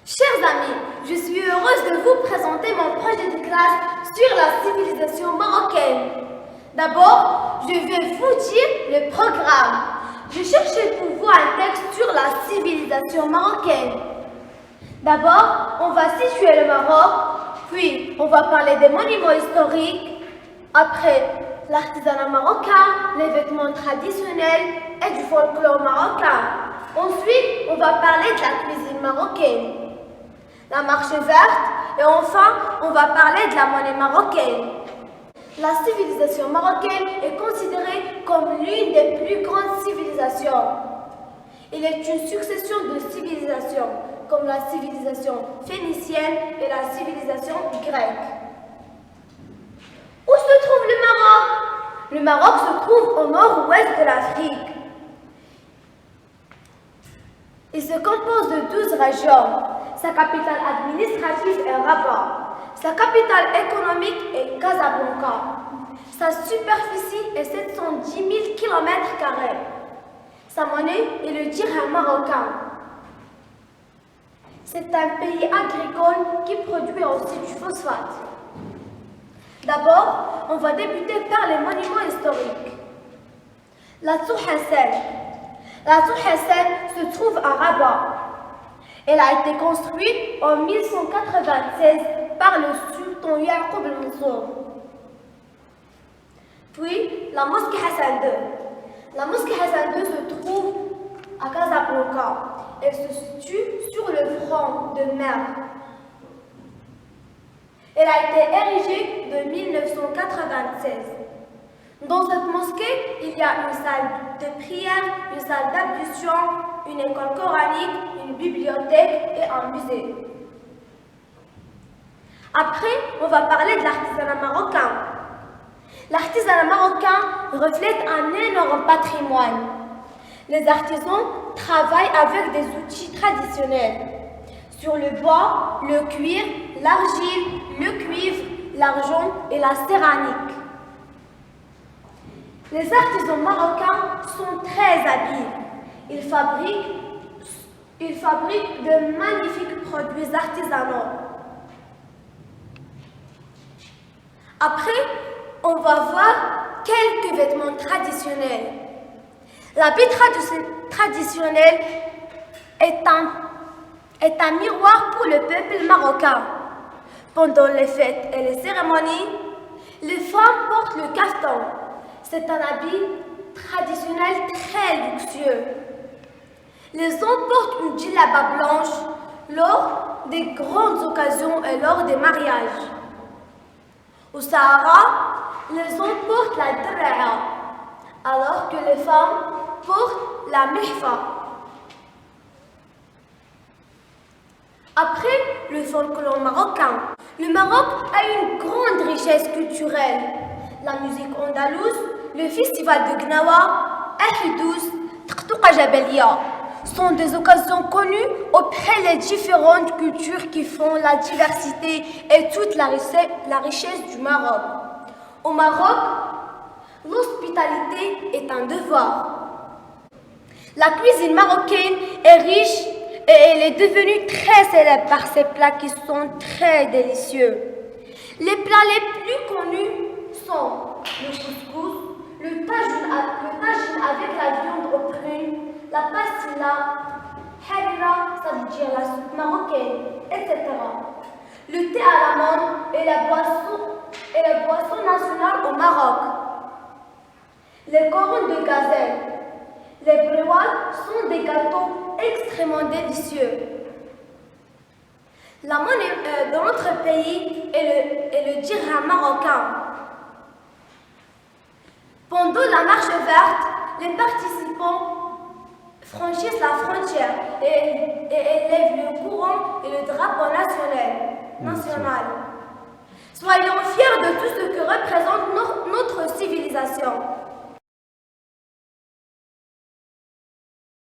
Chers amis, je suis heureuse de vous présenter mon projet de classe sur la civilisation marocaine. D'abord, je vais vous dire le programme. Je cherchais pour vous un texte sur la civilisation marocaine. D'abord, on va situer le Maroc, puis on va parler des monuments historiques, après l'artisanat marocain, les vêtements traditionnels et du folklore marocain. Ensuite, on va parler de la cuisine marocaine, la marche verte et enfin, on va parler de la monnaie marocaine. La civilisation marocaine est considérée comme l'une des plus grandes civilisations. Il est une succession de civilisations, comme la civilisation phénicienne et la civilisation grecque. Où se trouve le Maroc? Le Maroc se trouve au nord-ouest de l'Afrique. Il se compose de 12 régions. Sa capitale administrative est Rabat. Sa capitale économique est Casablanca. Sa superficie est 710 000 km². Sa monnaie est le dirham marocain. C'est un pays agricole qui produit aussi du phosphate. D'abord, on va débuter par les monuments historiques. La Tour Hassan. La Tour Hassan se trouve à Rabat. Elle a été construite en 1196 par le sultan Yaqub al-Mansour. Puis, la mosquée Hassan II. La mosquée Hassan II se trouve à Casablanca. Elle se situe sur le front de mer. Elle a été érigée de 1996. Dans cette mosquée, il y a une salle de prière, une salle d'ablution, une école coranique, une bibliothèque et un musée. Après, on va parler de l'artisanat marocain. L'artisanat marocain reflète un énorme patrimoine. Les artisans travaillent avec des outils traditionnels. Sur le bois, le cuir, l'argile, le cuivre, l'argent et la céramique. Les artisans marocains sont très habiles. Ils fabriquent de magnifiques produits artisanaux. Après, on va voir quelques vêtements traditionnels. L'habit traditionnel est un miroir pour le peuple marocain. Pendant les fêtes et les cérémonies, les femmes portent le kaftan. C'est un habit traditionnel très luxueux. Les hommes portent une djellaba blanche lors des grandes occasions et lors des mariages. Au Sahara, les hommes portent la dra'a, alors que les femmes portent la mihfa. Après le folklore marocain, le Maroc a une grande richesse culturelle. La musique andalouse, le festival de Gnawa, Ahidous, Tqtouqa Jabalia sont des occasions connues auprès des différentes cultures qui font la diversité et toute la richesse du Maroc. Au Maroc, l'hospitalité est un devoir. La cuisine marocaine est riche et elle est devenue très célèbre par ses plats qui sont très délicieux. Les plats les plus connus sont le couscous, le tagine avec la viande aux prunes, la pastilla, harira, ça veut dire la soupe marocaine, etc. Le thé à la menthe est la boisson nationale au Maroc. Les corons de gazelle. Les brewals sont des gâteaux extrêmement délicieux. La monnaie de notre pays est le dirham marocain. Pendant la marche verte, les participants franchissent la frontière et élèvent le courant et le drapeau national. Soyons fiers de tout ce que représente notre civilisation.